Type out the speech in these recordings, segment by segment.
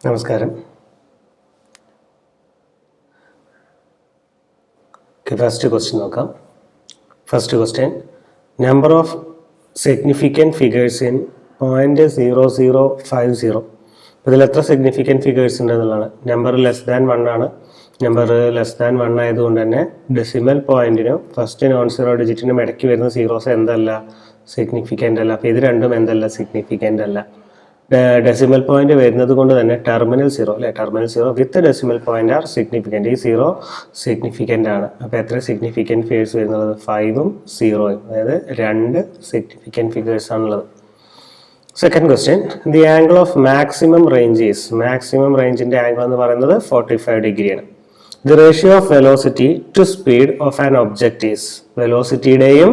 നമസ്കാരം. First question നോക്കാം. First question, number of significant figures in 0.0050. ഇതിൽ എത്ര സിഗ്നിഫിക്കൻറ്റ് ഫിഗേഴ്സ് ഉണ്ട് എന്നുള്ളതാണ്. നമ്പർ ലെസ് ദാൻ 1 ആണ്. നമ്പർ ലെസ് ദാൻ 1 ആയതുകൊണ്ട് തന്നെ ഡെസിമൽ പോയിന്റിനും ഫസ്റ്റ് നോൺ സീറോ ഡിജിറ്റിനും ഇടയ്ക്ക് വരുന്ന സീറോസ് എന്തല്ല, സിഗ്നിഫിക്കൻ്റ് അല്ല. അപ്പോൾ ഇത് രണ്ടും എന്തല്ല, സിഗ്നിഫിക്കൻ്റ് അല്ല. ഡെസിമൽ പോയിന്റ് വരുന്നത് കൊണ്ട് തന്നെ ടെർമിനൽ സീറോ അല്ലെ, terminal zero with decimal point are significant. ഈ സീറോ സിഗ്നിഫിക്കൻ്റ് ആണ്. അപ്പോൾ എത്ര സിഗ്നിഫിക്കൻറ്റ് ഫിഗേഴ്സ് വരുന്നത്, 5ഉം 0ഉം, അതായത് 2 സിഗ്നിഫിക്കൻറ്റ് ഫിഗേഴ്സ് ആണുള്ളത്. Second question, the angle of maximum range is, maximum റേഞ്ചിന്റെ ആംഗിൾ എന്ന് പറയുന്നത് 45 ഡിഗ്രിയാണ്. The ratio of velocity to speed of an object is, വെലോസിറ്റിയുടെയും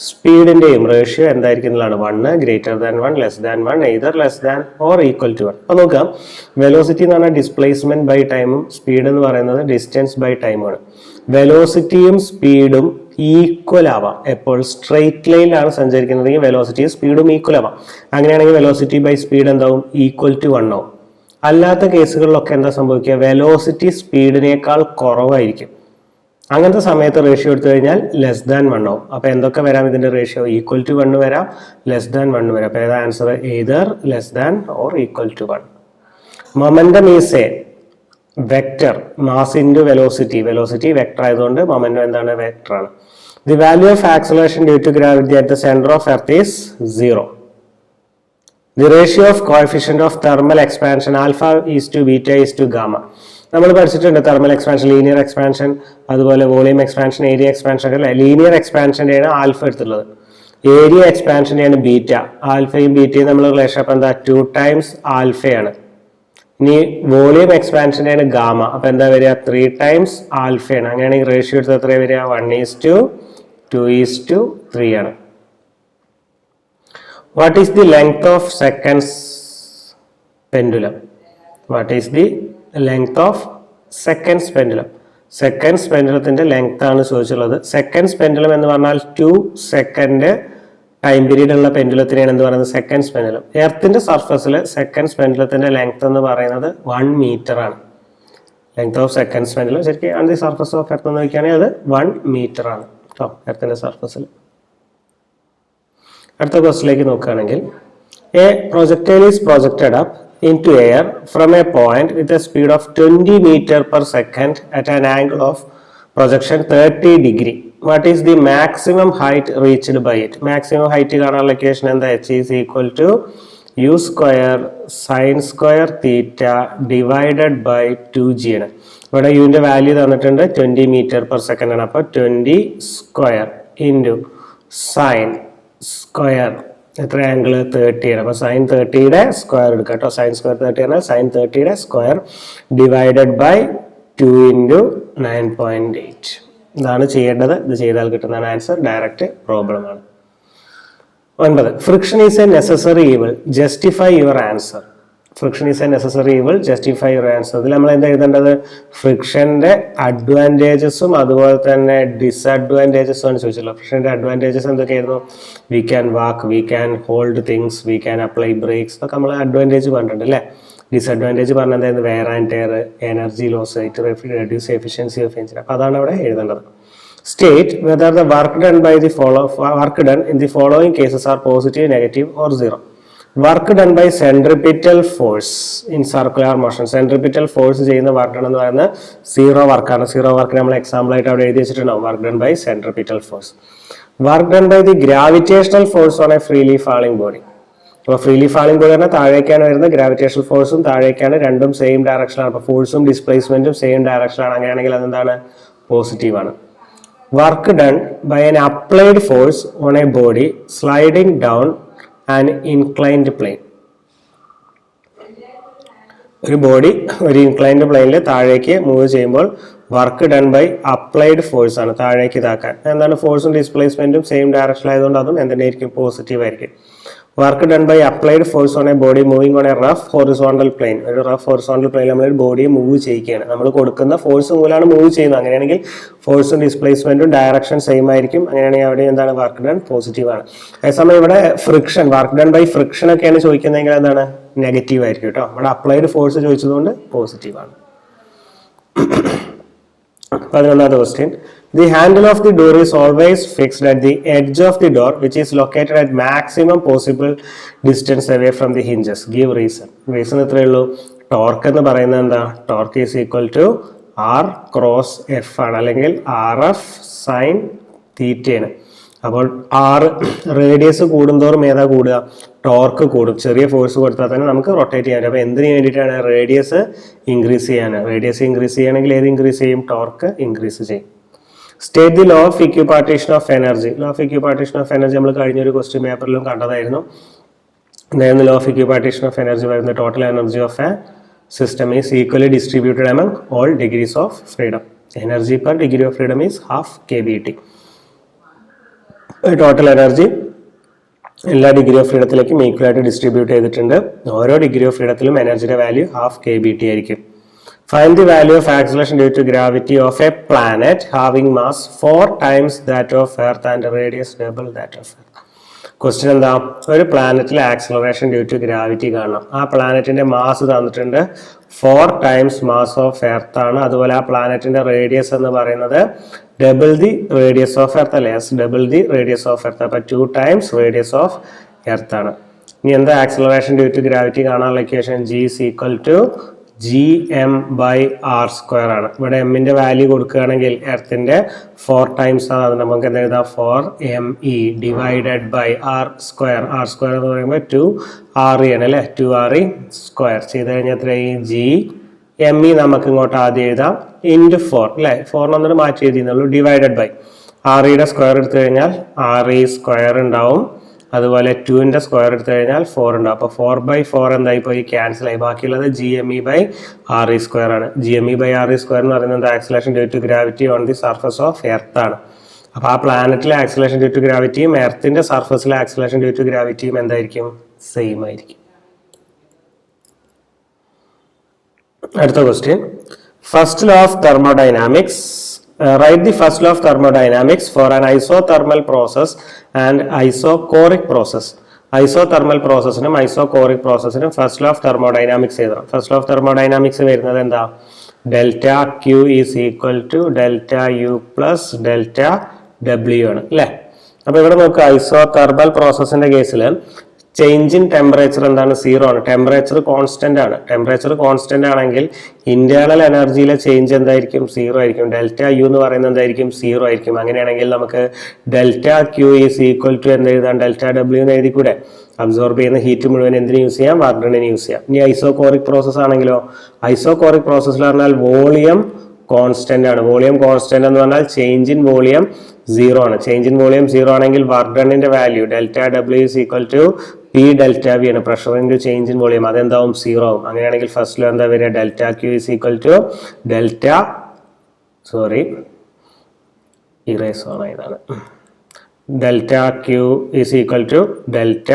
സ്പീഡിന്റെയും റേഷ്യോ എന്തായിരിക്കുന്നതാണ്, 1 greater than 1 less than 1 either less than or equal to 1. അപ്പോൾ നോക്കാം, velocity എന്ന് പറഞ്ഞാൽ ഡിസ്പ്ലേസ്മെന്റ് ബൈ ടൈമും സ്പീഡ് എന്ന് പറയുന്നത് ഡിസ്റ്റൻസ് ബൈ ടൈമാണ്. വെലോസിറ്റിയും സ്പീഡും ഈക്വൽ ആവാം. എപ്പോൾ സ്ട്രെയിറ്റ് ലൈനിലാണ് സഞ്ചരിക്കുന്നതെങ്കിൽ വെലോസിറ്റിയും സ്പീഡും ഈക്വൽ ആവാം. അങ്ങനെയാണെങ്കിൽ വെലോസിറ്റി ബൈ സ്പീഡ് എന്താവും, ഈക്വൽ ടു 1 ആവും. അല്ലാത്ത കേസുകളിലൊക്കെ എന്താ സംഭവിക്കുക, വെലോസിറ്റി സ്പീഡിനേക്കാൾ കുറവായിരിക്കും. അങ്ങനത്തെ സമയത്ത് റേഷ്യോ എടുത്തു കഴിഞ്ഞാൽ ലെസ് ദാൻ 1 ആവും. അപ്പോൾ എന്തൊക്കെ വരാം ഇതിന്റെ റേഷ്യോ, ഈക്വൽ ടു 1 വരാം, ലെസ് ദാൻ 1 വരാം. അപ്പോൾ ഏതാ answer, either less than or equal to 1. Momentum is A vector mass into velocity. Velocity vector ആയതുകൊണ്ട് മൊമെന്റം എന്താണ്, വെക്ടർ ആണ്. The value of acceleration due to gravity at the centre of earth is 0. The ratio of coefficient of thermal expansion alpha is to beta is to gamma. നമ്മൾ പഠിച്ചിട്ടുണ്ട് thermal expansion, linear expansion, അതുപോലെ volume expansion, area expansion ഒക്കെ അല്ലേ. Linear എക്സ്പാൻഷൻ്റെയാണ് alpha എടുത്തുള്ളത്, area എക്സ്പാൻഷൻ്റെയാണ് beta. ആൽഫയും ബീറ്റയും നമ്മൾ relation അപ്പം എന്താ, 2 times ആൽഫയാണ്. ഇനി volume എക്സ്പാൻഷൻ്റെയാണ് gamma, അപ്പം എന്താ വരിക, 3 ടൈംസ് ആൽഫയാണ്. അങ്ങനെയാണെങ്കിൽ റേഷ്യോ എടുത്ത് എത്ര വരിക, 1:2:3 ആണ്. What is the length of seconds pendulum? What is the length of seconds pendulum? Seconds പെൻഡുലത്തിന്റെ ലെങ്ത് ആണ് ചോദിച്ചുള്ളത്. സെക്കൻഡ്സ് പെൻഡുലം എന്ന് പറഞ്ഞാൽ 2 സെക്കൻഡ് ടൈം പീരീഡ് ഉള്ള പെൻഡുലത്തിനെയാണ് എന്ത് പറയുന്നത്, സെക്കൻഡ്സ് പെൻഡുലം. എർത്തിന്റെ സർഫസിൽ സെക്കൻഡ്സ് പെൻഡുലത്തിന്റെ ലെങ്ത് എന്ന് പറയുന്നത് 1 മീറ്റർ ആണ്. ലെങ്ത് ഓഫ് സെക്കൻഡ്സ് പെൻഡുലം ശരിക്കും on the surface of earth എന്ന് നോക്കുകയാണെങ്കിൽ അത് 1 മീറ്റർ ആണ് കേട്ടോ, എർത്തിന്റെ സർഫസിൽ. അടുത്ത ക്വസ്റ്റിലേക്ക് നോക്കുകയാണെങ്കിൽ, A projectile is projected up into air from a point with a speed of 20 meter per second at an angle of projection 30 degree. What is the maximum height reached by it? Maximum height കാണാനുള്ള equation എന്താ, h is equal to u square sin square theta divided by 2g ആണ്. ഇവിടെ u ന്റെ value തന്നിട്ടുണ്ട് 20 meter per second ആണ്. അപ്പോൾ 20 square into sin square എത്ര angle, 30 ആണ്. അപ്പോൾ സൈൻ 30യുടെ സ്ക്വയർ എടുക്കാം കേട്ടോ. സൈൻ സ്ക്വയർ 30 ആണ്, സൈൻ 30യുടെ സ്ക്വയർ ഡിവൈഡഡ് ബൈ 2 × 9.8. ഇതാണ് ചെയ്യേണ്ടത്. ഇത് ചെയ്താൽ കിട്ടുന്നതാണ് ആൻസർ. ഡയറക്റ്റ് പ്രോബ്ലം ആണ്. 9, friction is A necessary evil, justify your answer. Friction is A necessary evil, justify your answer. ഇതിൽ നമ്മൾ എന്താ എഴുതേണ്ടത്, ഫ്രിക്ഷന്റെ അഡ്വാൻറ്റേജസും അതുപോലെ തന്നെ ഡിസഡ്വാൻറ്റേജസും ആണ് ചോദിച്ചല്ലോ. ഫ്രിക്ഷന്റെ അഡ്വാൻറ്റേജസ് എന്തൊക്കെയായിരുന്നു, we can walk, we can hold things, we can apply brakes, ഇതൊക്കെ നമ്മൾ അഡ്വാൻറ്റേജ് പറഞ്ഞിട്ടുണ്ട് അല്ലേ. ഡിസഡ്വാൻറ്റേജ് പറഞ്ഞാൽ എന്തായിരുന്നു, wear and tear, energy loss, reduce efficiency of engine. അപ്പോൾ അതാണ് അവിടെ എഴുതേണ്ടത്. State whether the work done in the following cases are positive, negative or 0. Work done by centripetal force in circular motion. Centripetal force ചെയ്യുന്ന work done എന്ന് പറയുന്നത് 0 വർക്കാണ്. 0 work നമ്മൾ example ആയിട്ട് അവിടെ എഴുതി വെച്ചിട്ടുണ്ടാവും. Work done by centripetal force. Work done by the gravitational force on a freely falling body. അപ്പോൾ ഫ്രീലി ഫാളിംഗ് ബോഡി പറഞ്ഞാൽ താഴേക്കാണ് വരുന്നത്, ഗ്രാവിറ്റേഷണൽ ഫോഴ്സും താഴേക്കാണ്, രണ്ടും സെയിം ഡയറക്ഷനാണ്. അപ്പോൾ ഫോഴ്സും ഡിസ്പ്ലേസ്മെന്റും സെയിം ഡയറക്ഷനാണ്. അങ്ങനെയാണെങ്കിൽ അതെന്താണ്, പോസിറ്റീവ് ആണ്. Work done by an applied force on a body sliding down an inclined plane. ഒരു ബോഡി ഒരു ഇൻക്ലൈൻഡ് പ്ലെയിനിൽ താഴേക്ക് മൂവ് ചെയ്യുമ്പോൾ work done by applied force ആണ്, താഴേക്ക് ഇതാക്കാൻ. എന്താണ്, ഫോഴ്സും ഡിസ്പ്ലേസ്മെന്റും സെയിം ഡയറക്ഷൻ ആയതുകൊണ്ട് അതും എന്തിനായിരിക്കും, പോസിറ്റീവ് ആയിരിക്കും. Work done by applied force on a body moving on a rough horizontal plane. ഒരു റഫ് ഹൊറിസോണ്ടൽ പ്ലെയിൻ നമ്മൾ ഒരു ബോഡിയെ മൂവ് ചെയ്യുകയാണ്. നമ്മൾ കൊടുക്കുന്ന ഫോഴ്സ് മൂലമാണ് മൂവ് ചെയ്യുന്നത്. അങ്ങനെയാണെങ്കിൽ ഫോഴ്സും ഡിസ്പ്ലേസ്മെന്റും ഡയറക്ഷൻ സെയിം ആയിരിക്കും. അങ്ങനെയാണെങ്കിൽ അവിടെ എന്താണ്, വർക്ക് ഡൺ പോസിറ്റീവ് ആണ്. അതേസമയം ഇവിടെ friction, work done by friction ഒക്കെയാണ് ചോദിക്കുന്നതെങ്കിൽ എന്താണ്, നെഗറ്റീവ് ആയിരിക്കും കേട്ടോ. ഇവിടെ അപ്ലൈഡ് ഫോഴ്സ് ചോദിച്ചതുകൊണ്ട് പോസിറ്റീവാണ്. 11ാമത്തെ question. The handle of the door is always fixed at the edge of the door, which is located at maximum possible distance away from the hinges. Give reason. Reason ഇത്രയേ ഉള്ളൂ. Torque എന്ന് പറയുന്നത് എന്താ? Torque is equal to R cross F ആണ്, അല്ലെങ്കിൽ R F sign തീറ്റയാണ്. അപ്പോൾ R radius കൂടുന്തോറും ഏതാ കൂടുക? ടോർക്ക് കൂടും. ചെറിയ ഫോഴ്സ് കൊടുത്താൽ തന്നെ നമുക്ക് റൊട്ടേറ്റ് ചെയ്യാൻ പറ്റും. അപ്പോൾ എന്തിനു വേണ്ടിയിട്ടാണ്? റേഡിയസ് ഇൻക്രീസ് ചെയ്യാൻ. റേഡിയസ് ഇൻക്രീസ് ചെയ്യുകയാണെങ്കിൽ ഏത് ഇൻക്രീസ് ചെയ്യും? ടോർക്ക് ഇൻക്രീസ് ചെയ്യും. State the law of equipartition of energy. Law of equipartition of energy നമ്മൾ കഴിഞ്ഞൊരു ക്വസ്റ്റ്യൻ പേപ്പറിലും കണ്ടതായിരുന്നു. എന്തായിരുന്നു law of equipartition of energy? വരുന്ന total energy of a system is equally distributed among all degrees of freedom. Energy per degree of freedom is half kBT. Total energy എല്ലാ degree of ഫ്രീഡത്തിലേക്കും equal ആയിട്ട് distribute ചെയ്തിട്ടുണ്ട്. ഓരോ degree of ഫ്രീഡത്തിലും എനർജിയുടെ value half kBT ആയിരിക്കും. Find the value of acceleration due to gravity of a planet having mass 4 times that of Earth and radius double that of Earth. Question എന്താ? ഒരു പ്ലാനറ്റിലെ acceleration due to gravity കാണണം. ആ പ്ലാനറ്റിന്റെ mass തന്നിട്ടുണ്ട് 4 times mass of earth ആണ്. അതുപോലെ ആ പ്ലാനറ്റിന്റെ radius എന്ന് പറയുന്നത് double the radius of earth അല്ലേ? Double the radius of earth. അപ്പൊ 2 ടൈംസ് റേഡിയസ് ഓഫ് എർത്ത് ആണ്. ഇനി എന്താ ആക്സിലറേഷൻ ഡ്യൂ ടു ഗ്രാവിറ്റി കാണാനുള്ള equation? G is equal to gm/r² ആണ്. ഇവിടെ എമ്മിന്റെ വാല്യൂ കൊടുക്കുകയാണെങ്കിൽ എർത്തിന്റെ 4 ടൈംസ് ആണ്. അത് നമുക്ക് എന്താ എഴുതാം? 4me divided by r². r² എന്ന് പറയുമ്പോൾ 2re ആണ് അല്ലെ? 2re² ചെയ്ത് കഴിഞ്ഞാൽ എത്രയായി? gme നമുക്ക് ഇങ്ങോട്ട് ആദ്യം എഴുതാം ഇൻറ്റു 4 അല്ലെ? 4 എന്നിട്ട് മാറ്റി എഴുതിയുള്ളൂ. ഡിവൈഡഡ് ബൈ re സ്ക്വയർ എടുത്തു കഴിഞ്ഞാൽ re² ഉണ്ടാവും. അതുപോലെ 2ന്റെ സ്ക്വയർ എടുത്തു കഴിഞ്ഞാൽ 4 ഉണ്ടാവും. അപ്പോൾ 4/4 എന്തായി പോയി? ക്യാൻസൽ ആയി. ബാക്കിയുള്ളത് gme/re² ആണ്. gme/re² എന്ന് പറയുന്നത് acceleration due to gravity on the surface of earth ആണ്. അപ്പോൾ ആ പ്ലാനറ്റിലെ ആക്സിലേഷൻ ഡ്യൂ ടു ഗ്രാവിറ്റിയും എർത്തിന്റെ സർഫസിലെ ആക്സിലേഷൻ ഡ്യൂ ടു ഗ്രാവിറ്റിയും എന്തായിരിക്കും? സെയിം ആയിരിക്കും. അടുത്ത question. First law of thermodynamics. Write the first law of thermodynamics for an isothermal process and isochoric process. Isothermal processനും isochoric processനും ഫസ്റ്റ് ലോ ഓഫ് തെർമോഡൈനാമിക്സ് എഴുതണം. ഫസ്റ്റ് ലോ ഓഫ് തെർമോഡൈനാമിക്സ് വരുന്നത് എന്താ? Delta Q is equal to delta U plus delta W ആണ് അല്ലേ? അപ്പൊ ഇവിടെ നോക്കുക, ഐസോതെർമൽ പ്രോസസ്സിന്റെ കേസിൽ ചേഞ്ച് ഇൻ ടെമ്പറേച്ചർ എന്താണ്? 0 ആണ്. ടെമ്പറേച്ചർ കോൺസ്റ്റന്റ് ആണ്. ടെമ്പറേച്ചർ കോൺസ്റ്റന്റ് ആണെങ്കിൽ ഇന്റേണൽ എനർജിയിലെ ചേഞ്ച് എന്തായിരിക്കും? 0 ആയിരിക്കും. ഡെൽറ്റ യു എന്ന് പറയുന്നത് എന്തായിരിക്കും? 0 ആയിരിക്കും. അങ്ങനെയാണെങ്കിൽ നമുക്ക് delta Q is equal to എന്ന് എഴുതാം? ഡെൽറ്റ ഡബ്ല്യു എന്ന് എഴുതിക്കൂടെ? അബ്സോർബ് ചെയ്യുന്ന ഹീറ്റ് മുഴുവൻ എന്തിനു യൂസ് ചെയ്യാം? വർക്ക് ഡണിന് യൂസ് ചെയ്യാം. ഇനി ഐസോകോറിക് പ്രോസസ് ആണെങ്കിലോ? ഐസോകോറിക് പ്രോസസ്സിൽ പറഞ്ഞാൽ വോളിയം കോൺസ്റ്റന്റ് ആണ്. വോളിയം കോൺസ്റ്റന്റ് എന്ന് പറഞ്ഞാൽ ചേഞ്ച് ഇൻ വോളിയം 0 ആണ്. ചേഞ്ച് ഇൻ വോളിയം 0 ആണെങ്കിൽ വർക്ക് ഡണിന്റെ value delta W is equal to P delta V ആണ്. Pressure into change in volume അതെന്താവും? 0 ആവും. അങ്ങനെയാണെങ്കിൽ ഫസ്റ്റ് ലോ എന്താ വരിക? Delta Q is equal to ഇതാണ് delta Q is equal to delta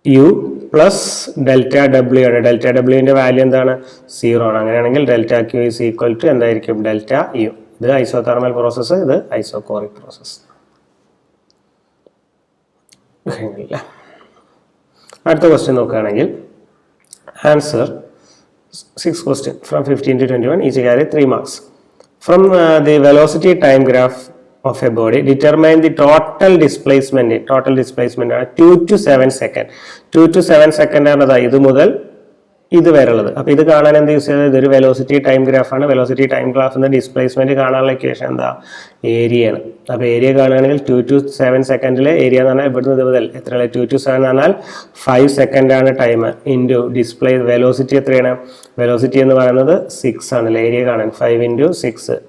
U plus delta W ആണ്. Delta ഡബ്ല്യുവിന്റെ value എന്താണ്? 0 ആണ്. അങ്ങനെയാണെങ്കിൽ delta Q is equal to എന്തായിരിക്കും? Delta U. ഇത് ഐസോതെർമൽ പ്രോസസ്സ്, ഇത് ഐസോകോറിക് പ്രോസസ്സ്. അടുത്ത ക്വസ്റ്റ്യൻ നോക്കുകയാണെങ്കിൽ answer 6 question from 15 to 21 each carry 3 marks. From the velocity time graph of a body, determine the total displacement. Total displacement ആണ് 2 to 7 second. 2 to 7 second ആണ് ഇത് മുതൽ ഇത് വരെ ഉള്ളത്. അപ്പൊ ഇത് കാണാൻ എന്ത് യൂസ് ചെയ്യുന്നത്? ഇതൊരു വെലോസിറ്റി ടൈം ഗ്രാഫ് ആണ്. വെലോസിറ്റി ടൈം ഗ്രാഫിന്റെ ഡിസ്പ്ലേസ്മെന്റ് കാണാനുള്ള ഇക്വേഷൻ എന്താ? ഏരിയ ആണ്. അപ്പൊ ഏരിയ കാണുകയാണെങ്കിൽ 2 to 7 സെക്കൻഡിലെ ഏരിയ എന്ന് പറഞ്ഞാൽ ഇവിടുന്ന് ഇത് മുതൽ എത്രയാണ്? 2 to 7 എന്ന് പറഞ്ഞാൽ 5 സെക്കൻഡ് ആണ് ടൈം. ഇൻറ്റു ഡിസ്പ്ലേ വെലോസിറ്റി എത്രയാണ്? വെലോസിറ്റി എന്ന് പറയുന്നത് 6 ആണല്ലേ? ഏരിയ കാണാൻ 5 into 6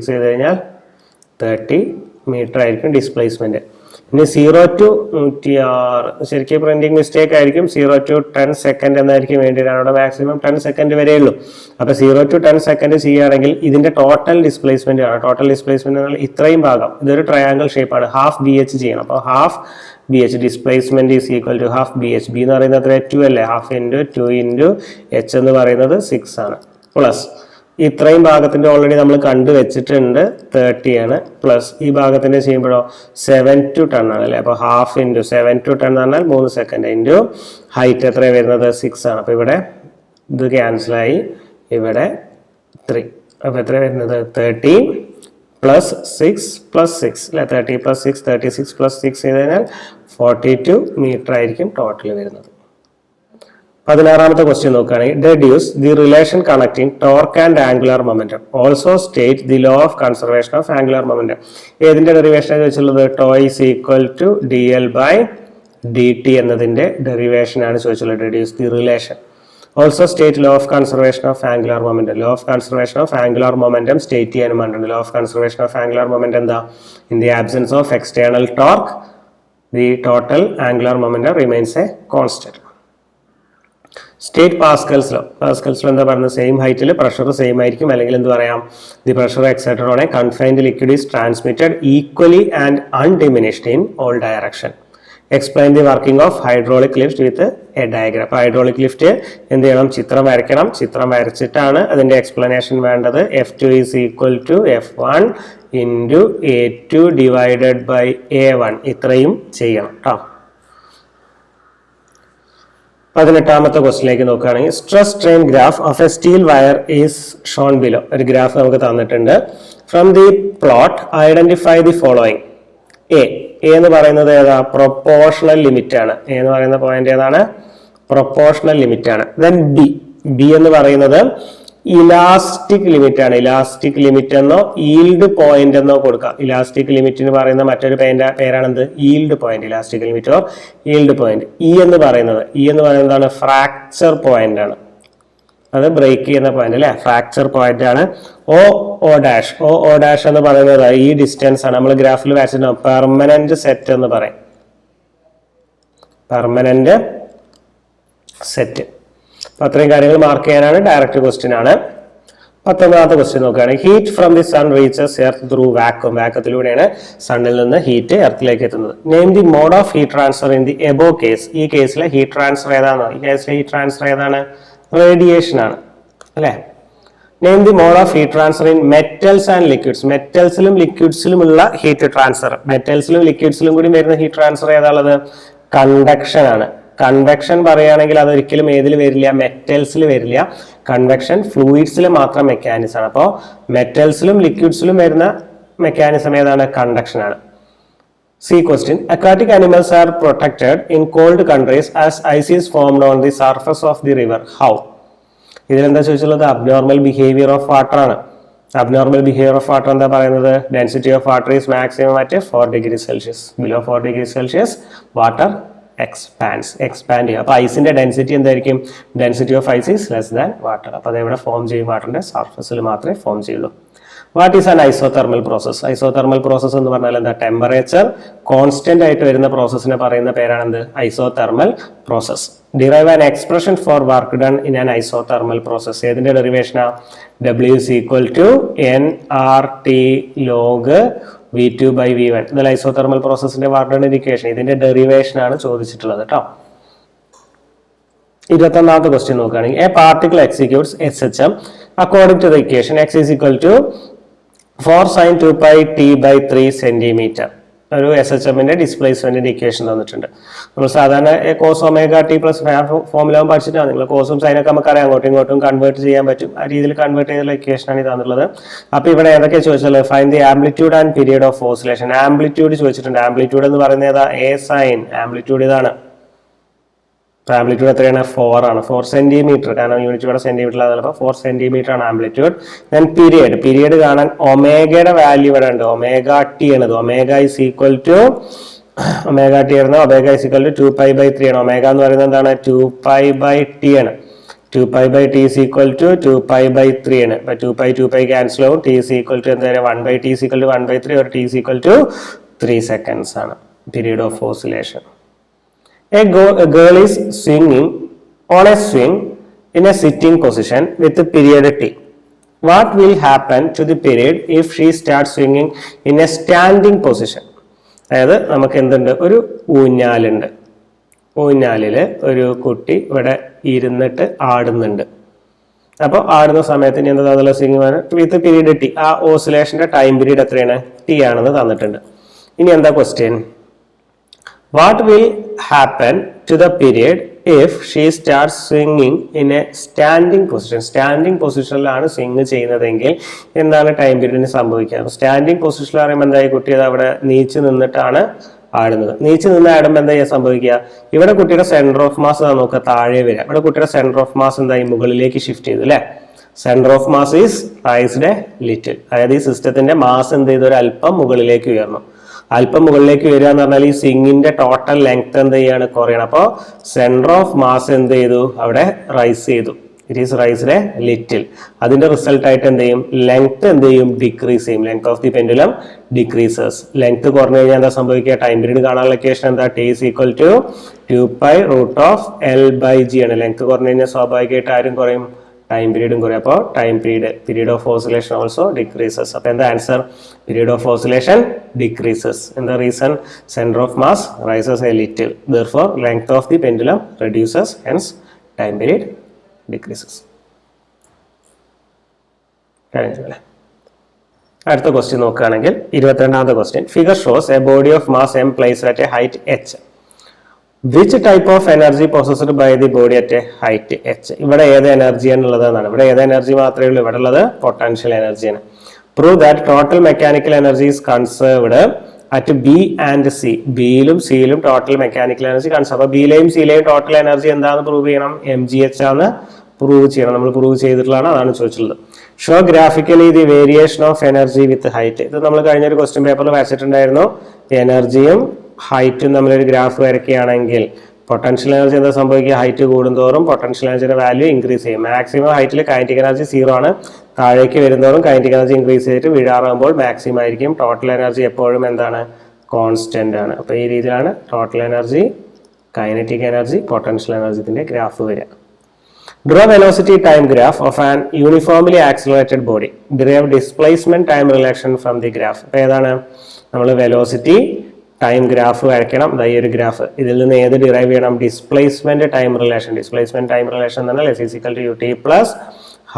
ചെയ്ത് കഴിഞ്ഞാൽ 30 മീറ്റർ ആയിരിക്കും ഡിസ്പ്ലേസ്മെന്റ്. ഇനി 0 to 106 ശരിക്കും പ്രിന്റിംഗ് മിസ്റ്റേക്ക് ആയിരിക്കും. 0 to 10 സെക്കൻഡ് എന്നായിരിക്കും വേണ്ടിയിട്ട്. അവിടെ മാക്സിമം 10 സെക്കൻഡ് വരെ ഉള്ളൂ. അപ്പൊ 0 to 10 സെക്കൻഡ് ചെയ്യുകയാണെങ്കിൽ ഇതിന്റെ ടോട്ടൽ ഡിസ്പ്ലേസ്മെന്റ് ആണ്. ടോട്ടൽ ഡിസ്പ്ലേസ്മെന്റ് എന്നാൽ ഇത്രയും ഭാഗം, ഇതൊരു ട്രയാങ്കിൾ ഷേപ്പ് ആണ്. ഹാഫ് BH ചെയ്യണം. അപ്പോൾ half BH displacement is equal to half BH. B എന്ന് പറയുന്നത് എത്ര? 2 അല്ലേ? ഹാഫ് ഇൻറ്റു 2 ഇൻറ്റു H എന്ന് പറയുന്നത് 6 ആണ്. പ്ലസ് ഇത്രയും ഭാഗത്തിന്റെ ഓൾറെഡി നമ്മൾ കണ്ടുവച്ചിട്ടുണ്ട് 30 ആണ്. പ്ലസ് ഈ ഭാഗത്തിന്റെ ചെയ്യുമ്പോഴോ 7 to 10 ആണ് അല്ലേ. അപ്പോൾ ഹാഫ് ഇൻറ്റു 7 to 10 എന്ന് പറഞ്ഞാൽ 3 സെക്കൻഡ് ഇൻറ്റു ഹൈറ്റ് എത്ര വരുന്നത് 6 ആണ്. അപ്പോൾ ഇവിടെ ഇത് ക്യാൻസലായി, ഇവിടെ 3. അപ്പോൾ എത്ര വരുന്നത് 30 പ്ലസ് 6 പ്ലസ് 6 അല്ലെ. 30 പ്ലസ് 6 36 പ്ലസ് 6 ചെയ്ത് കഴിഞ്ഞാൽ 42 മീറ്റർ ആയിരിക്കും ടോട്ടൽ വരുന്നത്. 16ാമത്തെ ക്വസ്റ്റ്യൻ നോക്കുകയാണെങ്കിൽ deduce the relation connecting torque and angular momentum also state the law of conservation of angular momentum. ഏതിന്റെ ഡെറിവേഷൻ ചോദിച്ചുള്ളത്? Tau is equal to DL by DT എന്നതിന്റെ ഡെറിവേഷൻ ആണ് ചോദിച്ചുള്ളത്. Deduce the relation. Also state law of conservation of angular momentum. Law of conservation of angular momentum state ചെയ്യാനും പറഞ്ഞിട്ടുണ്ട്. Law of conservation of angular momentum എന്താ? In the absence of external torque the total angular momentum remains A constant. State Pascal's law. Pascal's law എന്താ പറയുന്നത്? Same ഹൈറ്റിൽ pressure same ആയിരിക്കും, അല്ലെങ്കിൽ എന്ത് പറയാം? The pressure exerted on a confined liquid is transmitted equally and undiminished in all direction. Explain the working of hydraulic lift with a diagram. അപ്പോൾ hydraulic lift എന്ത് ചെയ്യണം? ചിത്രം വരയ്ക്കണം. ചിത്രം വരച്ചിട്ടാണ് അതിന്റെ എക്സ്പ്ലനേഷൻ വേണ്ടത്. F2 is equal to F1 into A2 divided by A1. ഇത്രയും ചെയ്യണം കേട്ടോ. 18ാമത്തെ ക്വസ്റ്റിലേക്ക് നോക്കുകയാണെങ്കിൽ stress strain graph of a steel wire is shown below. ഒരു ഗ്രാഫ് നമുക്ക് തന്നിട്ടുണ്ട്. From the plot identify the following. A എന്ന് പറയുന്നത് ഏതാ? പ്രൊപ്പോർഷണൽ ലിമിറ്റ് ആണ്. എ എന്ന് പറയുന്ന പോയിന്റ് ഏതാണ്? പ്രൊപ്പോർഷണൽ ലിമിറ്റ് ആണ്. ദെൻ ബി എന്ന് പറയുന്നത് ഇലാസ്റ്റിക് ലിമിറ്റ് ആണ്. ഇലാസ്റ്റിക് ലിമിറ്റ് എന്നോ ഈൽഡ് പോയിന്റ് എന്നോ കൊടുക്കാം. ഇലാസ്റ്റിക് ലിമിറ്റിന് പറയുന്ന മറ്റൊരു പേരാണെന്ത്? Yield point. Elastic limit or yield point. E എന്ന് പറയുന്നത് ഫ്രാക്ചർ പോയിന്റ് ആണ്. അത് ബ്രേക്ക് ചെയ്യുന്ന പോയിന്റ് അല്ലെ, ഫ്രാക്ചർ പോയിന്റ് ആണ്. ഓ ഡാഷ് എന്ന് പറയുന്നത് ഈ ഡിസ്റ്റൻസ് ആണ്. നമ്മൾ ഗ്രാഫിൽ വരച്ചിട്ടുണ്ടാവും പെർമനന്റ് സെറ്റ് എന്ന് പറയും. Permanent set. അപ്പൊ അത്രയും കാര്യങ്ങൾ മാർക്ക് ചെയ്യാനാണ്. ഡയറക്റ്റ് ക്വസ്റ്റ്യൻ ആണ്. 19ാമത്തെ ക്വസ്റ്റ്യൻ നോക്കുകയാണെങ്കിൽ heat from the sun reaches earth through vacuum. വാക്വത്തിലൂടെയാണ് സണ്ണിൽ നിന്ന് ഹീറ്റ് എർത്തിലേക്ക് എത്തുന്നത്. Name the mode of heat transfer in the above case. ഈ കേസിലെ ഹീറ്റ് ട്രാൻസ്ഫർ ഏതാണ്? ഈ കേസിലെ ഹീറ്റ് ട്രാൻസ്ഫർ ഏതാണ്? റേഡിയേഷൻ ആണ് അല്ലെ. Name the mode of heat transfer in metals and liquids. മെറ്റൽസിലും ലിക്വിഡ്സിലുമുള്ള ഹീറ്റ് ട്രാൻസ്ഫർ. മെറ്റൽസിലും ലിക്വിഡ്സിലും കൂടി വരുന്ന ഹീറ്റ് ട്രാൻസ്ഫർ ഏതാണുള്ളത്? കൺവെക്ഷൻ ആണ്. കൺവെക്ഷൻ പറയുകയാണെങ്കിൽ അതൊരിക്കലും ഏതിൽ വരില്ല? മെറ്റൽസിൽ വരില്ല. കൺവെക്ഷൻ ഫ്ലൂയിഡ്സിൽ മാത്രം മെക്കാനിസം ആണ്. അപ്പോൾ മെറ്റൽസിലും ലിക്വിഡ്സിലും വരുന്ന മെക്കാനിസം ഏതാണ്? കണ്ടക്ഷൻ ആണ്. C question. Aquatic animals are protected in cold countries as ice is formed on the surface of the river. How? ഇതിലെന്താ ചോദിച്ചുള്ളത്? അബ്നോർമൽ ബിഹേവിയർ ഓഫ് വാട്ടർ ആണ്. അബ്നോർമൽ ബിഹേവിയർ ഓഫ് വാട്ടർ എന്താ പറയുന്നത്? Density of water is maximum at 4 degree Celsius. Below 4 degree Celsius water expand ചെയ്യും. അപ്പൊ ഐസിന്റെ density എന്തായിരിക്കും? Density of ice is less than water. അപ്പൊ അതെവിടെ ഫോം ചെയ്യും? വാട്ടറിന്റെ സർഫസിൽ മാത്രമേ ഫോം ചെയ്യുള്ളൂ. What is an isothermal process? Isothermal process എന്ന് പറഞ്ഞാൽ എന്താ? ടെമ്പറേച്ചർ കോൺസ്റ്റന്റ് ആയിട്ട് വരുന്ന പ്രോസസ്സിനെ പറയുന്ന പേരാണെന്ത്? Isothermal process. Derive an expression four work done in an isothermal process. ഏതിന്റെ ഡെറിവേഷനാ? W is equal to nRT log V2 by V1. ഇതല്ല ഐസോതെർമൽ പ്രോസസിന്റെ വർക്ക് ഡൺ ഇക്വേഷൻ. ഇതിന്റെ ഡെറിവേഷൻ ആണ് ചോദിച്ചിട്ടുള്ളത് കേട്ടോ. 21ാമത്തെ ക്വസ്റ്റ്യൻ നോക്കുകയാണെങ്കിൽ a particle executes SHM according to the equation x is equal to 4 sin 2 pi t by 3 centimetre. ഒരു SHM-ന്റെ ഡിസ്പ്ലേസ്മെന്റിന്റെ ഇക്വേഷൻ തന്നിട്ടുണ്ട്. നമ്മൾ സാധാരണ cos omega T plus formula പഠിച്ചിട്ടാണ്. നിങ്ങൾ കോസും സൈനൊക്കെ നമുക്കറിയാം, അങ്ങോട്ടും ഇങ്ങോട്ടും കൺവേർട്ട് ചെയ്യാൻ പറ്റും. ആ രീതിയിൽ കൺവേർട്ട് ചെയ്തുള്ള ഇക്വേഷൻ ആണ് തന്നിട്ടുള്ളത്. അപ്പൊ ഇവിടെ ഏതൊക്കെ ചോദിച്ചാൽ find the amplitude and period of oscillation. Amplitude ചോദിച്ചിട്ടുണ്ട്. ആംപ്ലിറ്റ്യൂഡ് എന്ന് പറയുന്നത് ഏതാ? A sin. ആംപ്ലിറ്റ്യൂഡ് ഇതാണ്. ആംപ്ലിറ്റ്യൂഡ് എത്രയാണ്? 4 ആണ്. 4 സെന്റിമീറ്റർ. കാരണം യൂണിറ്റ് ഇവിടെ സെന്റിമീറ്ററിലാണ്. 4 സെന്റിമീറ്റർ ആണ് ആംപ്ലിറ്റ്യൂഡ്. ദെൻ പീരിയഡ് കാണാൻ ഒമേഗയുടെ വാല്യൂ ഇവിടെ ഉണ്ട്. ഒമേഗ ടി ആണ്. Omega is equal to omega T ആയിരുന്നു. Omega is equal to 2 pi by 3 ആണ്. ഒമേഗ എന്ന് പറയുന്നത് എന്താണ്? 2 pi by t ആണ്. 2 pi by t is equal to 2 pi by 3 ആണ്. അപ്പൊ 2 pi ക്യാൻസൽ ആവും. t is equal to എന്താ? 1 by t is equal to 1 by 3 or t is equal to 3 seconds ആണ് period of oscillation. A girl is swinging on a swing in a sitting position with the period t. What will happen to the period if she starts swinging in a standing position? അതായത് നമുക്ക് എന്തുണ്ട്? ഒരു ഊഞ്ഞാലുണ്ട്. ഊഞ്ഞാലില് ഒരു കുട്ടി ഇവിടെ ഇരുന്നിട്ട് ആടുന്നുണ്ട്. അപ്പോൾ ആടുന്ന സമയത്ത് ഇനി എന്താ തന്നില്ല സിംഗ് വിത്ത് പീരീഡ് ടി, ആ ഓസിലേഷന്റെ ടൈം പീരീഡ് എത്രയാണ് ടി ആണെന്ന് തന്നിട്ടുണ്ട്. ഇനി എന്താ question, what will happen to the period if she start സ്വിങ്ങിങ് in a standing position. Standing പൊസിഷനിലാണ് സ്വിങ് ചെയ്യുന്നതെങ്കിൽ എന്താണ് ടൈം പീരീഡിന് സംഭവിക്കുക? സ്റ്റാൻഡിങ് പൊസിഷനിൽ പറയുമ്പോൾ എന്തായി, കുട്ടി അത് അവിടെ നീച്ചു നിന്നിട്ടാണ് ആടുന്നത്. നീച്ചു നിന്ന് ആടുമ്പോൾ എന്താ സംഭവിക്കുക, ഇവിടെ കുട്ടിയുടെ സെന്റർ ഓഫ് മാസ് നോക്കുക താഴെ വരിക. ഇവിടെ കുട്ടിയുടെ സെന്റർ ഓഫ് മാസ് എന്തായി മുകളിലേക്ക് ഷിഫ്റ്റ് ചെയ്തു അല്ലെ. Centre of mass is raised a little, അതായത് ഈ സിസ്റ്റത്തിന്റെ മാസ് എന്ത് ചെയ്തു ഒരു അല്പം മുകളിലേക്ക് ഉയർന്നു. അല്പം മുകളിലേക്ക് വരിക എന്ന് പറഞ്ഞാൽ ഈ സ്വിങ്ങിന്റെ ടോട്ടൽ ലെങ്ത് എന്ത് ചെയ്യാണ് കുറയണം. അപ്പോൾ സെന്റർ ഓഫ് മാസ് എന്ത് ചെയ്തു അവിടെ റൈസ് ചെയ്തു, it is raised a little. അതിന്റെ റിസൾട്ട് ആയിട്ട് എന്ത് ചെയ്യും, ലെങ്ത് എന്ത് ചെയ്യും ഡിക്രീസ് ചെയ്യും. Length of the pendulum decreases. Length കുറഞ്ഞു കഴിഞ്ഞാൽ എന്താ സംഭവിക്കുക, ടൈം പീരീഡ് കാണാനുള്ള ഇക്വേഷൻ എന്താ, T is equal to 2π√L/g ആണ്. ലെങ്ത് കുറഞ്ഞു കഴിഞ്ഞാൽ സ്വാഭാവികമായിട്ട് ആരും കുറയും, ടൈം പീരീഡും കുറയും. അപ്പോൾ time period of oscillation also decreases. അപ്പോൾ എന്താ answer, period of oscillation decreases. എന്താ reason, centre of mass rises a little, therefore length of the pendulum reduces, hence time period decreases. കഴിഞ്ഞല്ലേ. അടുത്ത ക്വസ്റ്റ്യൻ നോക്കുകയാണെങ്കിൽ 22ാമത്തെ question, figure shows a body of mass m placed at a height h. Which type of energy possessed by the body at a height h. ഇവിടെ ഏത് എനർജിയാണ് ഉള്ളതെന്നാണ്. ഇവിടെ ഏത് energy മാത്രമേ ഉള്ളൂ, ഇവിടെ ഉള്ളത് പൊട്ടൻഷ്യൽ എനർജിയാണ്. Prove that total mechanical energy is conserved at B and C. ബിയിലും സിയിലും ടോട്ടൽ മെക്കാനിക്കൽ എനർജി കൺസേർവ്. അപ്പോൾ ബിയിലെയും സിയിലെയും ടോട്ടൽ എനർജി എന്താണെന്ന് പ്രൂവ് ചെയ്യണം, mgh ആണ് പ്രൂവ് ചെയ്യണം. നമ്മൾ പ്രൂവ് ചെയ്തിട്ടുള്ളതാണ്, അതാണ് ചോദിച്ചിട്ടുള്ളത്. Show graphically the variation of energy with height. ഇത് നമ്മൾ കഴിഞ്ഞൊരു ക്വസ്റ്റ്യൻ പേപ്പറിൽ വരച്ചിട്ടുണ്ടായിരുന്നു. എനർജിയും ഹൈറ്റും തമ്മിലൊരു ഗ്രാഫ് വരയ്ക്കുകയാണെങ്കിൽ പൊട്ടൻഷ്യൽ എനർജി എന്താ സംഭവിക്കുക, ഹൈറ്റ് കൂടുന്തോറും പൊട്ടൻഷ്യൽ എനർജിയുടെ വാല്യൂ ഇൻക്രീസ് ചെയ്യും. മാക്സിമം ഹൈറ്റിൽ കൈനറ്റിക് എനർജി 0 ആണ്, താഴേക്ക് വരുന്നതോറും കൈനറ്റിക് എനർജി ഇൻക്രീസ് ചെയ്തിട്ട് വീഴാറാകുമ്പോൾ മാക്സിമം ആയിരിക്കും. ടോട്ടൽ എനർജി എപ്പോഴും എന്താണ്, കോൺസ്റ്റന്റ് ആണ്. അപ്പോൾ ഈ രീതിയിലാണ് total energy, kinetic energy, potential എനർജിന്റെ ഗ്രാഫ് വരിക. Draw velocity time graph of an uniformly accelerated body. Derive displacement time relation from the graph. അപ്പോൾ ഏതാണ്, നമ്മൾ വെലോസിറ്റി ടൈം ഗ്രാഫ് വരയ്ക്കണം. ഈ ഒരു ഗ്രാഫ്, ഇതിൽ നിന്ന് ഏത് ഡിറൈവ് ചെയ്യണം, displacement time relation. Displacement time relation എന്ന് പറഞ്ഞാൽ s = ut +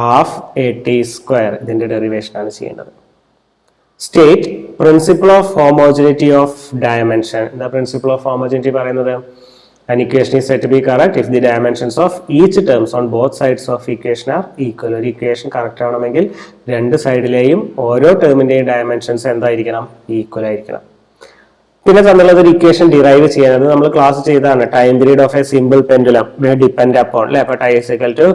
½ at². ഇതിന്റെ ഡെറിവേഷൻ ആണ് ചെയ്യേണ്ടത്. State principle of homogeneity of dimension. എന്താ പ്രിൻസിപ്പിൾ ഓഫ് ഹോമോജനിറ്റി പറയുന്നത്, an equation is said to be correct if the dimensions of each terms on both sides of equation are equal. ഒരു equation correct ആവണമെങ്കിൽ രണ്ട് സൈഡിലെയും ഓരോ ടേമിന്റെയും dimensions എന്തായിരിക്കണം, equal ആയിരിക്കണം. പിന്നെ തന്നുള്ളത് ഒരു ഇക്വേഷൻ ഡിറൈവ് ചെയ്യുന്നത് നമ്മൾ ക്ലാസ് ചെയ്താണ്. Time period of a simple pendulum depend upon അല്ലെ. അപ്പോൾ ടൈ =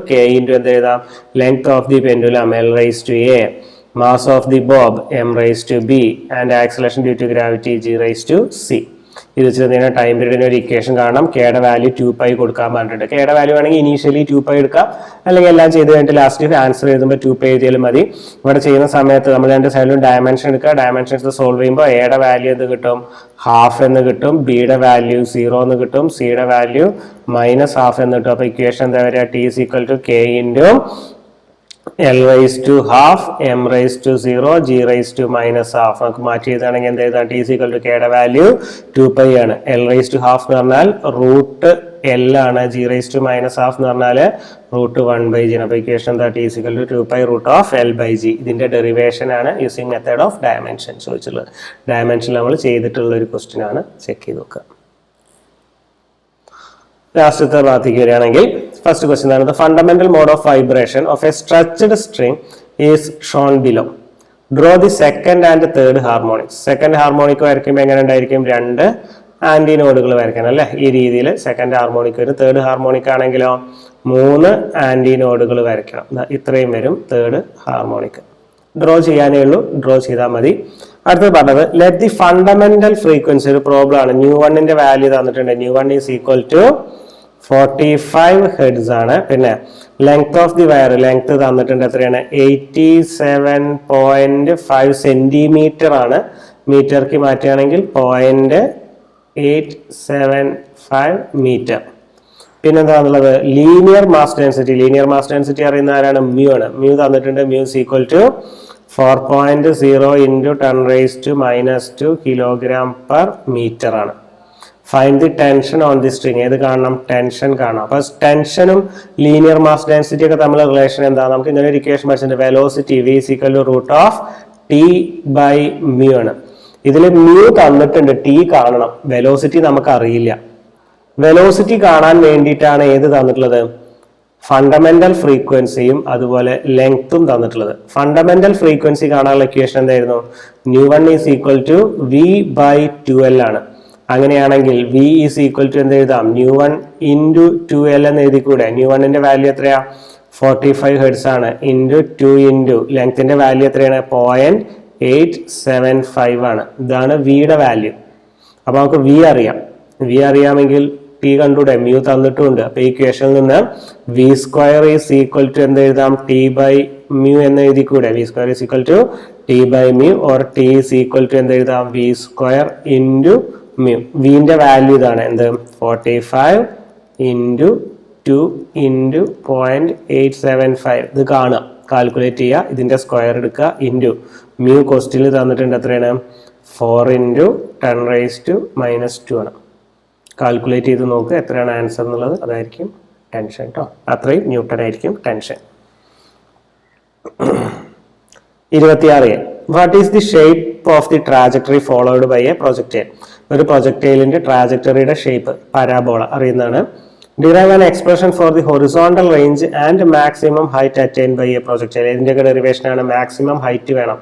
k × എന്ത് എഴുതാം, length of the pendulum L⁻⁴, mass of the bob m⁻⁵, and acceleration due to gravity g⁻⁶. ഇത് വെച്ചിട്ട് ടൈം പീരീഡിന് ഒരു ഇക്വേഷൻ കാണണം. കെയുടെ വാല്യൂ 2π കൊടുക്കാൻ പറഞ്ഞിട്ടുണ്ട്. കെയുടെ വാല്യൂ ആണെങ്കിൽ ഇനീഷ്യലി 2π എടുക്കാം, അല്ലെങ്കിൽ എല്ലാം ചെയ്ത് കഴിഞ്ഞിട്ട് ലാസ്റ്റ് ആൻസർ എഴുതുമ്പോൾ 2π എഴുതിയാലും മതി. ഇവിടെ ചെയ്യുന്ന സമയത്ത് നമ്മൾ രണ്ട് സൈഡിലും ഡയമെൻഷൻ എടുക്കുക. ഡയമെൻഷൻസ് സോൾവ് ചെയ്യുമ്പോൾ എയുടെ വാല്യൂ എന്ത് കിട്ടും, ½ എന്ന് കിട്ടും. ബിയുടെ വാല്യൂ 0 എന്ന് കിട്ടും. സിയുടെ വാല്യൂ -½ എന്ന് കിട്ടും. അപ്പോൾ ഇക്വേഷൻ എന്താ വരിക, t = k × L⁻², m⁻⁴, g⁻⁻². നമുക്ക് മാറ്റി എഴുതുകയാണെങ്കിൽ എന്ത് എഴുതാം, t = kയുടെ വാല്യൂ 2π ആണ്. L⁻½ എന്ന് പറഞ്ഞാൽ √L ആണ്, g⁻⁻² എന്ന് പറഞ്ഞാൽ √1/g. അപ്പോൾ ഇക്വേഷൻ എന്താ, t = 2π√L/g. ഇതിന്റെ ഡെറിവേഷൻ ആണ് യൂസിങ് മെത്തേഡ് ഓഫ് ഡയമെൻഷൻ ചോദിച്ചുള്ളത്. ഡയമെൻഷൻ നമ്മൾ ചെയ്തിട്ടുള്ള ഒരു ക്വസ്റ്റ്യൻ ആണ്, ചെക്ക് ചെയ്ത് നോക്കുക. ലാസ്റ്റത്തെ ഭാഗത്തേക്ക് വരികയാണെങ്കിൽ ഫസ്റ്റ് ക്വസ്റ്റ്യൻ ആണ്, the fundamental mode of vibration of a stretched string is shown below. Draw the second and third harmonics. Second harmonic വരയ്ക്കുമ്പോൾ എങ്ങനെ ഉണ്ടായിരിക്കും, 2 ആന്റി നോഡുകൾ വരയ്ക്കണം അല്ലെ. ഈ രീതിയിൽ സെക്കൻഡ് ഹാർമോണിക് വരും. തേർഡ് ഹാർമോണിക് ആണെങ്കിലോ 3 ആന്റി നോഡുകൾ വരയ്ക്കണം. ഇത്രയും വരും തേർഡ് ഹാർമോണിക്. ഡ്രോ ചെയ്യാനേ ഉള്ളൂ, ഡ്രോ ചെയ്താൽ മതി. അടുത്തത് പറഞ്ഞത്, ലെറ്റ് ദി ഫണ്ടമെന്റൽ ഫ്രീക്വൻസി, ഒരു പ്രോബ്ലം ആണ്. ν1ന്റെ വാല്യൂ തന്നിട്ടുണ്ട്. ν1 = 45 ഹെർട്സ് ആണ്. പിന്നെ length of the wire, length തന്നിട്ടുണ്ട് എത്രയാണ്, 87.5 സെന്റിമീറ്റർ ആണ്. മീറ്റർക്ക് മാറ്റുകയാണെങ്കിൽ 0.875 മീറ്റർ. പിന്നെന്താണുള്ളത്, linear mass density. Linear mass density അറിയുന്ന ആരാണ്, μ ആണ്. μ തന്നിട്ടുണ്ട്. μ = 4.0 × 10⁻² kg/m ആണ്. Find the tension on the string. ഏത് കാണണം? ടെൻഷൻ കാണണം. അപ്പൊ ടെൻഷനും ലീനിയർ മാസ് ഡെൻസിറ്റി ഒക്കെ തമ്മിലുള്ള റിലേഷൻ എന്താ? നമുക്ക് ഇങ്ങനെ ഒരു ഇക്വേഷൻ പഠിച്ചിട്ടുണ്ട്. Velocity v is equal to root of t by mu ആണ്. ഇതിൽ mu തന്നിട്ടുണ്ട്, t കാണണം. വെലോസിറ്റി നമുക്ക് അറിയില്ല. വെലോസിറ്റി കാണാൻ വേണ്ടിയിട്ടാണ് ഏത് തന്നിട്ടുള്ളത്? ഫണ്ടമെന്റൽ ഫ്രീക്വൻസിയും അതുപോലെ ലെങ്ത്തും തന്നിട്ടുള്ളത്. ഫണ്ടമെന്റൽ ഫ്രീക്വൻസി കാണാനുള്ള ഇക്വേഷൻ എന്തായിരുന്നു? μ1 is equal to v by 2l ആണ്. അങ്ങനെയാണെങ്കിൽ v is equal to എന്ത് എഴുതാം? μ1 into 2l എന്ന് എഴുതിക്കൂടെ? μ1ന്റെ വാല്യൂ എത്രയാ? 45 ഹെർട്സ് ആണ്. ഇൻറ്റു 2 ഇൻറ്റു ലെങ്ത്തിന്റെ വാല്യൂ എത്രയാണ്? 0.875 ആണ്. ഇതാണ് വിയുടെ വാല്യൂ. അപ്പൊ നമുക്ക് വി അറിയാം. വി അറിയാമെങ്കിൽ ടി കണ്ടൂടെ? മ്യൂ തന്നിട്ടുണ്ട്. അപ്പൊ ഈ ഇക്വേഷനിൽ നിന്ന് V square is equal to എന്ത് എഴുതാം? ടി ബൈ മ്യൂ എന്ന് എഴുതിക്കൂടെ? V square is equal to T by mu or T is equal to എന്ത് എഴുതാം? V square into mu. വിന്റെ വാല്യൂ ഇതാണ്. എന്ത്? 45 ഇൻറ്റു 2 ഇൻറ്റു 0.875. ഇത് കാണുക, കാൽക്കുലേറ്റ് ചെയ്യുക, ഇതിന്റെ സ്ക്വയർ എടുക്കുക, ഇൻറ്റു മ്യൂ ക്വസ്റ്റ്യനിൽ തന്നിട്ടുണ്ട് എത്രയാണ്? 4 ഇൻറ്റു 10⁻⁻² ആണ്. കാൽക്കുലേറ്റ് ചെയ്ത് നോക്കുക എത്രയാണ് ആൻസർ എന്നുള്ളത്. അതായിരിക്കും ടെൻഷൻ കേട്ടോ. അത്രയും ന്യൂട്ടൺ ആയിരിക്കും tension. 26. What is the shape of the trajectory followed by a projectile? ഒരു പ്രൊജക്ടൈലിന്റെ ട്രാജക്ടറിയുടെ ഷേപ്പ് പാരാബോള അറിയുന്നതാണ്. Derive an expression for the horizontal range and maximum height attain by a projectile. ഇതിന്റെയൊക്കെ ഡെറിവേഷൻ ആണ്. Maximum height വേണം.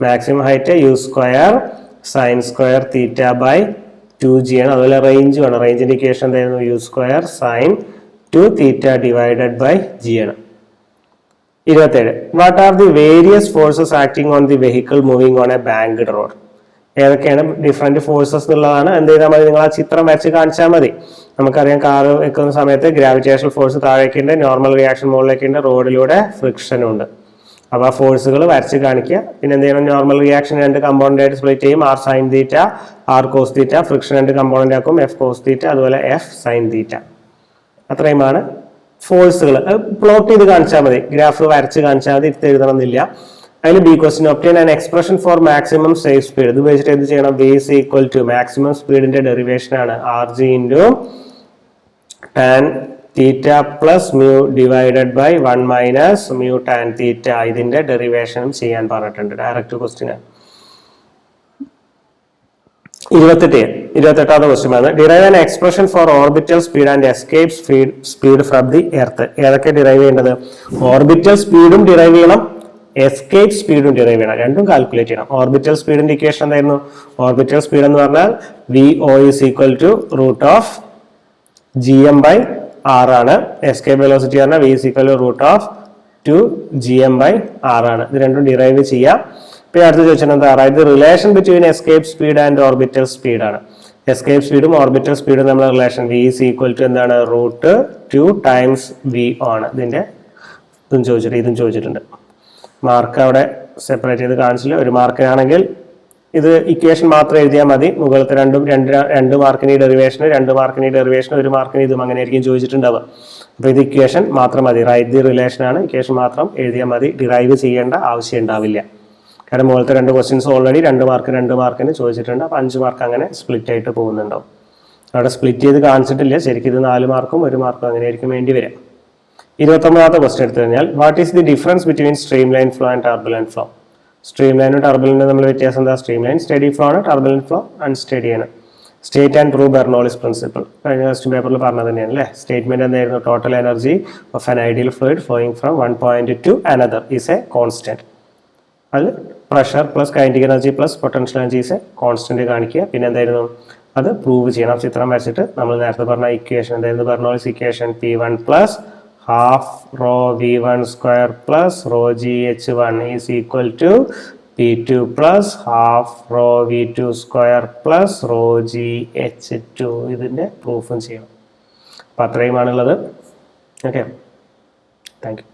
Maximum height u square sine square theta by 2g ആണ്. അതുപോലെ range വേണം. റേഞ്ചിന്റെ ഇക്വേഷൻ എന്തായിരുന്നു? u square sine 2 theta divided by g ആണ്. 27. What are the various forces acting on the vehicle moving on A banked road? ഏതൊക്കെയാണ് different forces എന്നുള്ളതാണ്. എന്ത് ചെയ്താൽ മതി? നിങ്ങൾ ആ ചിത്രം വരച്ച് കാണിച്ചാൽ മതി. നമുക്കറിയാം, കാറ് വെക്കുന്ന സമയത്ത് ഗ്രാവിറ്റേഷണൽ ഫോഴ്സ് താഴേക്കുണ്ട്, നോർമൽ റിയാക്ഷൻ മുകളിലേക്കുണ്ട്, റോഡിലൂടെ ഫ്രിക്ഷനും ഉണ്ട്. അപ്പോൾ ആ ഫോഴ്സുകൾ വരച്ച് കാണിക്കുക. പിന്നെ എന്ത് ചെയ്യണം? നോർമൽ റിയാക്ഷൻ 2 കമ്പോണന്റ് ആയിട്ട് സ്പ്ലിറ്റ് ചെയ്യും. R sine theta, R cos theta. Friction 2 component ആക്കും, എഫ് കോസ് തീറ്റ, അതുപോലെ എഫ് സൈൻ തീറ്റ. അത്രയുമാണ് ഫോഴ്സുകൾ. പ്ലോട്ട് ചെയ്ത് കാണിച്ചാൽ മതി, ഗ്രാഫ് വരച്ച് കാണിച്ചാൽ മതി, ഇത് എഴുതണമെന്നില്ല. അതിൽ B question obtain an expression for maximum safe speed. ഇത് വെച്ചിട്ട് എന്ത് ചെയ്യണം? v is equal to maximum സ്പീഡിന്റെ ഡെറിവേഷൻ ആണ് rg into tan theta plus mu divided by 1 minus mu tan theta. ഇതിന്റെ ഡെറിവേഷനും ചെയ്യാൻ പറഞ്ഞിട്ടുണ്ട്. ഡയറക്റ്റ് ക്വസ്റ്റ്യൻ ആണ്. 28ാമത്തെ ക്വസ്റ്റ്യൻ ആണ് derive an expression for orbital speed and escape speed from the earth. ഏതൊക്കെ ഡിറൈവ് ചെയ്യേണ്ടത്? ഓർബിറ്റൽ സ്പീഡും ഡിറൈവ് ചെയ്യണം, എസ്കേപ്പ് സ്പീഡും ഡിറൈവ് ചെയ്യണം. രണ്ടും കാൽക്കുലേറ്റ് ചെയ്യണം. ഓർബിറ്റൽ സ്പീഡിന്റെ ഇക്വേഷൻ എന്തായിരുന്നു? ഓർബിറ്റൽ സ്പീഡ് എന്ന് പറഞ്ഞാൽ VO is equal to root of gm by r ആണ്. എസ്കേപ്പ് വെലോസിറ്റി പറഞ്ഞാൽ v is equal to root of 2gm by r ആണ്. ഇത് രണ്ടും ഡിറൈവ് ചെയ്യാം. ഇപ്പൊ അടുത്ത ചോദിച്ചാൽ എന്താ? അതായത് relation between escape speed and orbital speed ആണ്. എസ്കേപ്പ് സ്പീഡും ഓർബിറ്റൽ സ്പീഡും നമ്മുടെ relation v is equal to എന്താണ്? √2 times v ആണ്. ഇതിന്റെ ഇതും ചോദിച്ചിട്ടുണ്ട്. മാർക്ക് അവിടെ സെപ്പറേറ്റ് ചെയ്ത് കാണിച്ചില്ല. ഒരു മാർക്കിനാണെങ്കിൽ ഇത് ഇക്വേഷൻ മാത്രം എഴുതിയാൽ മതി. മുകളിലത്തെ രണ്ട് മാർക്കിന് ഈ ഡെറിവേഷന്, 2 മാർക്കിന് ഈ ഡെറിവേഷന്, 1 മാർക്കിന് ഇതും അങ്ങനെ ആയിരിക്കും ചോദിച്ചിട്ടുണ്ടാവുക. അപ്പൊ ഇത് ഇക്വേഷൻ മാത്രം മതി. റൈറ്റ് ദി റിലേഷൻ ആണ്. ഇക്വേഷൻ മാത്രം എഴുതിയാൽ മതി. ഡിറൈവ് ചെയ്യേണ്ട ആവശ്യം ഉണ്ടാവില്ല. കാരണം മുകളിലത്തെ 2 ക്വസ്റ്റ്യൻസ് ഓൾറെഡി 2 മാർക്കിന് ചോദിച്ചിട്ടുണ്ട്. അപ്പൊ 5 മാർക്ക് അങ്ങനെ സ്പ്ലിറ്റ് ആയിട്ട് പോകുന്നുണ്ടാവും. അവിടെ സ്പ്ലിറ്റ് ചെയ്ത് കാണിച്ചിട്ടില്ല. ശരിക്കും ഇത് 4 മാർക്കും 1 മാർക്കും അങ്ങനെ ആയിരിക്കും വേണ്ടി വരിക. 29ാമത്തെ ക്വസ്റ്റ്യൻ എടുത്തു കഴിഞ്ഞാൽ what is the difference between stream line flow and turbulent flow? Stream ലൈനും ടർബുലന്റും തമ്മിൽ വ്യത്യാസം എന്താ? സ്ട്രീം ലൈൻ സ്റ്റഡി ഫ്ലോ ആണ്, ടർബുലന്റ് ഫ്ലോ അൺസ്റ്റഡി ആണ്. State and prove Bernoulli's principle കഴിഞ്ഞ ക്വസ്റ്റ്യൻ പേപ്പറിൽ പറഞ്ഞത് തന്നെയാണ് അല്ലേ? സ്റ്റേറ്റ്മെന്റ് എന്തായിരുന്നു? Total energy of an ideal fluid flowing from 1 point to another is a constant. അത് pressure plus kinetic energy plus potential energy is A constant കാണിക്കുക. പിന്നെ എന്തായിരുന്നു? അത് പ്രൂവ് ചെയ്യണം. ചിത്രം വരച്ചിട്ട് നമ്മൾ നേരത്തെ പറഞ്ഞ ഇക്വേഷൻ എന്തായിരുന്നു? Bernoulli's equation P1 plus half rho V1 square plus rho GH1 is equal to P2 plus half rho V2 square plus rho GH2. ഇതിന്റെ പ്രൂഫും ചെയ്യണം. അപ്പൊ അത്രയുമാണുള്ളത്. Okay, thank you.